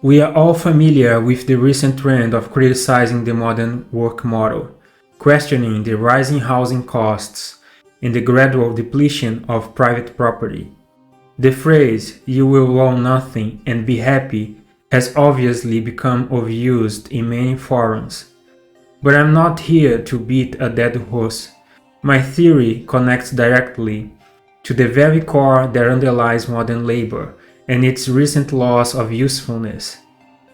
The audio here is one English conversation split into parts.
We are all familiar with the recent trend of criticizing the modern work model, questioning the rising housing costs and the gradual depletion of private property. The phrase, "you will own nothing and be happy," has obviously become overused in many forums. But I'm not here to beat a dead horse. My theory connects directly to the very core that underlies modern labor and its recent loss of usefulness.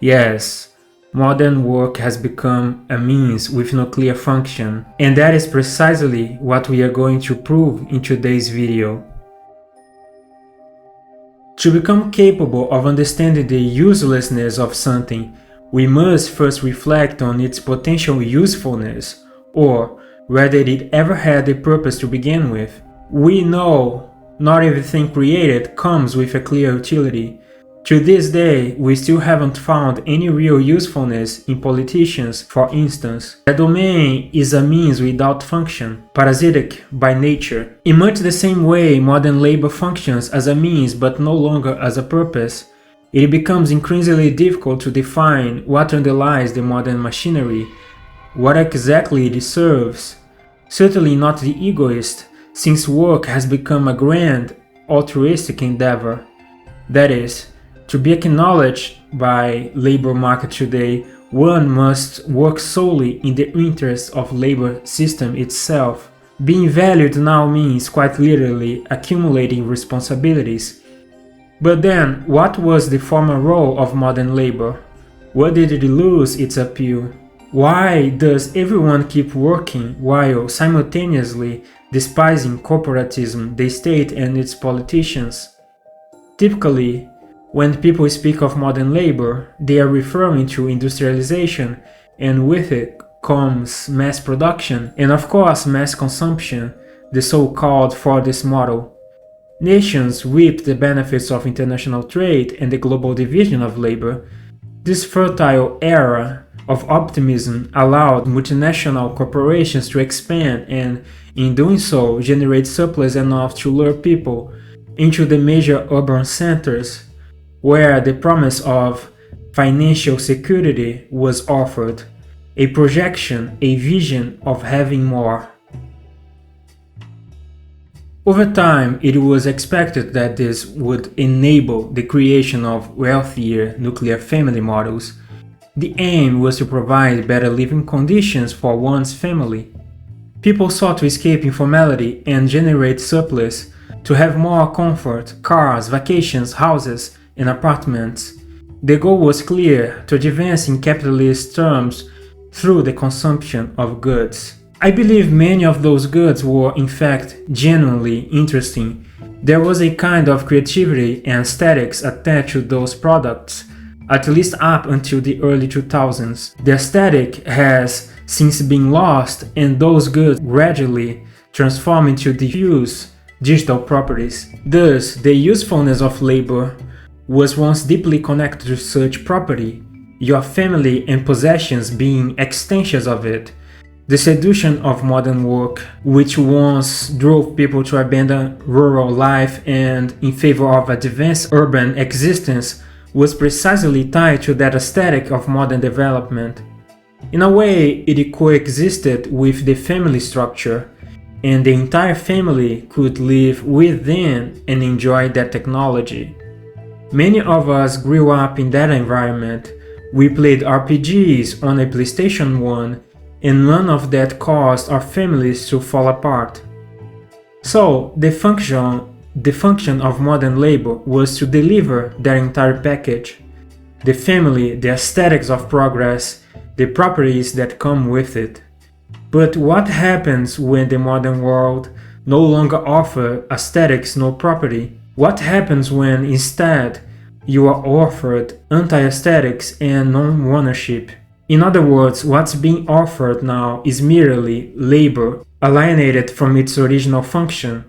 Yes, modern work has become a means with no clear function, and that is precisely what we are going to prove in today's video. To become capable of understanding the uselessness of something, we must first reflect on its potential usefulness, or whether it ever had a purpose to begin with. We know not everything created comes with a clear utility. To this day, we still haven't found any real usefulness in politicians, for instance. The domain is a means without function, parasitic by nature. In much the same way modern labor functions as a means but no longer as a purpose, it becomes increasingly difficult to define what underlies the modern machinery, what exactly it serves. Certainly not the egoist, since work has become a grand, altruistic endeavor. That is, to be acknowledged by labor market today, one must work solely in the interest of labor system itself. Being valued now means quite literally accumulating responsibilities. But then, what was the former role of modern labor? Where did it lose its appeal? Why does everyone keep working while simultaneously despising corporatism, the state and its politicians? Typically, when people speak of modern labor, they are referring to industrialization, and with it comes mass production and of course mass consumption, the so-called Fordist model. Nations reap the benefits of international trade and the global division of labor. This fertile era of optimism allowed multinational corporations to expand and, in doing so, generate surplus enough to lure people into the major urban centers, where the promise of financial security was offered, a projection, a vision of having more. Over time, it was expected that this would enable the creation of wealthier nuclear family models. The aim was to provide better living conditions for one's family. People sought to escape informality and generate surplus, to have more comfort, cars, vacations, houses, and apartments. The goal was clear: to advance in capitalist terms through the consumption of goods. I believe many of those goods were in fact genuinely interesting. There was a kind of creativity and aesthetics attached to those products, at least up until the early 2000s. The aesthetic has since been lost, and those goods gradually transform into diffuse digital properties. Thus, the usefulness of labor was once deeply connected to such property, your family and possessions being extensions of it. The seduction of modern work, which once drove people to abandon rural life and in favor of advanced urban existence, was precisely tied to that aesthetic of modern development. In a way, it coexisted with the family structure, and the entire family could live within and enjoy that technology. Many of us grew up in that environment. We played RPGs on a PlayStation 1, and none of that caused our families to fall apart. So, the function of modern labor was to deliver that entire package: the family, the aesthetics of progress, the properties that come with it. But what happens when the modern world no longer offers aesthetics nor property? What happens when instead you are offered anti-aesthetics and non-ownership? In other words, what's being offered now is merely labor alienated from its original function,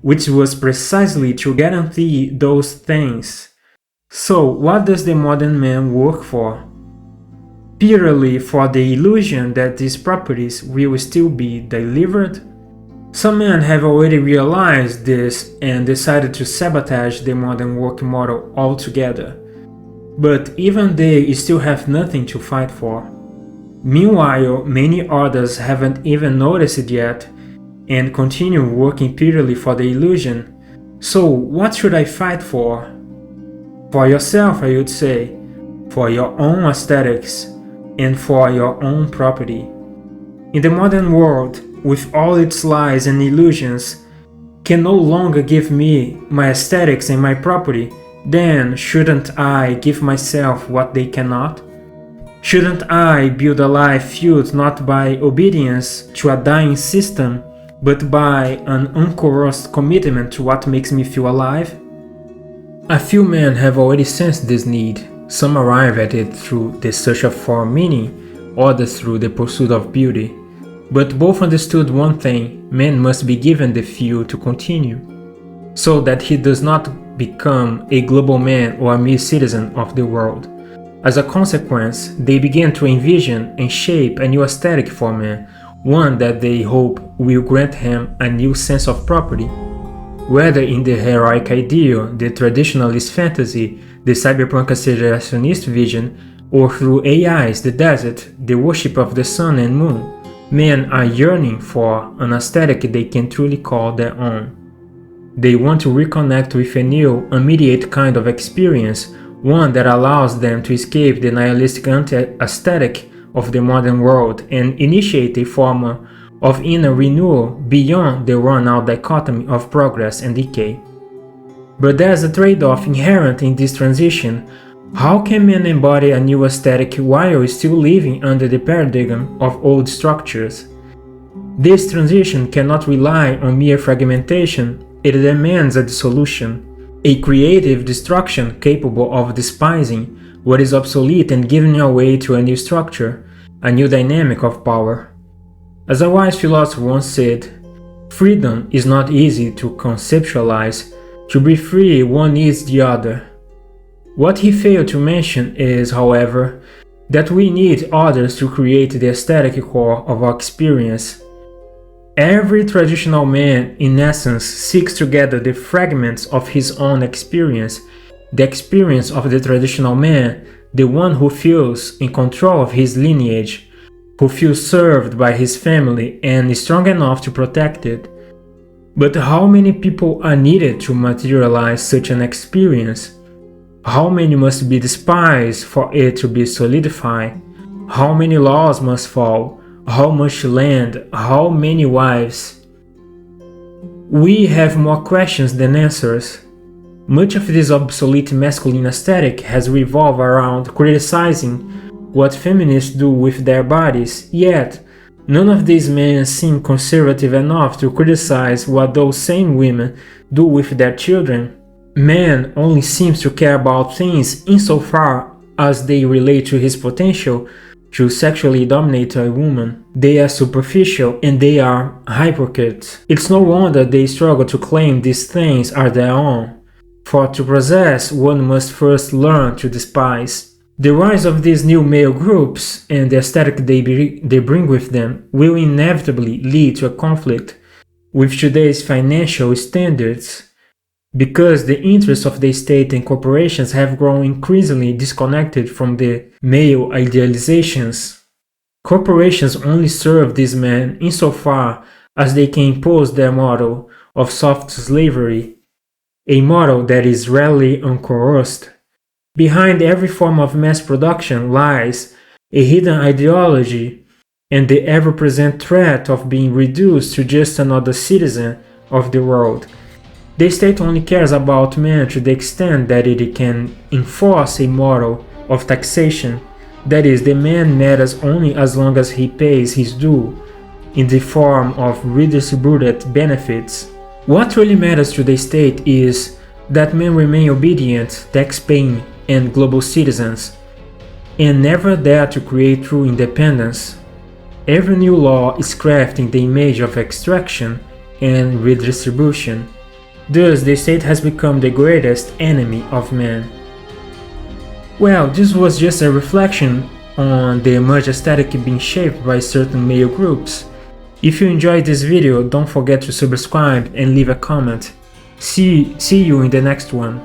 which was precisely to guarantee those things. So, what does the modern man work for? Purely for the illusion that these properties will still be delivered? Some men have already realized this and decided to sabotage the modern work model altogether. But even they still have nothing to fight for. Meanwhile, many others haven't even noticed it yet and continue working purely for the illusion. So, what should I fight for? For yourself, I would say, for your own aesthetics, and for your own property. In the modern world, with all its lies and illusions, can no longer give me my aesthetics and my property, then shouldn't I give myself what they cannot? Shouldn't I build a life fueled not by obedience to a dying system, but by an uncoerced commitment to what makes me feel alive? A few men have already sensed this need. Some arrive at it through the search for meaning, others through the pursuit of beauty. But both understood one thing: man must be given the fuel to continue, so that he does not become a global man or a mere citizen of the world. As a consequence, they begin to envision and shape a new aesthetic for man, one that they hope will grant him a new sense of property. Whether in the heroic ideal, the traditionalist fantasy, the cyberpunk accelerationist vision, or through AIs, the desert, the worship of the sun and moon, men are yearning for an aesthetic they can truly call their own. They want to reconnect with a new, immediate kind of experience, one that allows them to escape the nihilistic anti-aesthetic of the modern world and initiate a form of inner renewal beyond the run-out dichotomy of progress and decay. But there's a trade-off inherent in this transition. How can men embody a new aesthetic while still living under the paradigm of old structures? This transition cannot rely on mere fragmentation, it demands a dissolution, a creative destruction capable of despising what is obsolete and giving way to a new structure, a new dynamic of power. As a wise philosopher once said, freedom is not easy to conceptualize. To be free, one needs the other. What he failed to mention is, however, that we need others to create the aesthetic core of our experience. Every traditional man, in essence, seeks to gather the fragments of his own experience, the experience of the traditional man, the one who feels in control of his lineage, who feels served by his family and is strong enough to protect it. But how many people are needed to materialize such an experience? How many must be despised for it to be solidified? How many laws must fall? How much land? How many wives? We have more questions than answers. Much of this obsolete masculine aesthetic has revolved around criticizing what feminists do with their bodies, yet none of these men seem conservative enough to criticize what those same women do with their children. Man only seems to care about things insofar as they relate to his potential to sexually dominate a woman. They are superficial and they are hypocrites. It's no wonder they struggle to claim these things are their own. For to possess, one must first learn to despise. The rise of these new male groups and the aesthetic they bring with them will inevitably lead to a conflict with today's financial standards, because the interests of the state and corporations have grown increasingly disconnected from the male idealizations. Corporations only serve these men insofar as they can impose their model of soft slavery, a model that is rarely uncoerced. Behind every form of mass production lies a hidden ideology and the ever-present threat of being reduced to just another citizen of the world. The state only cares about man to the extent that it can enforce a model of taxation, that is, the man matters only as long as he pays his due in the form of redistributed benefits. What really matters to the state is that men remain obedient, tax-paying, and global citizens, and never dare to create true independence. Every new law is crafted in the image of extraction and redistribution. Thus, the state has become the greatest enemy of man. Well, this was just a reflection on the emergent aesthetic being shaped by certain male groups. If you enjoyed this video, don't forget to subscribe and leave a comment. See you in the next one.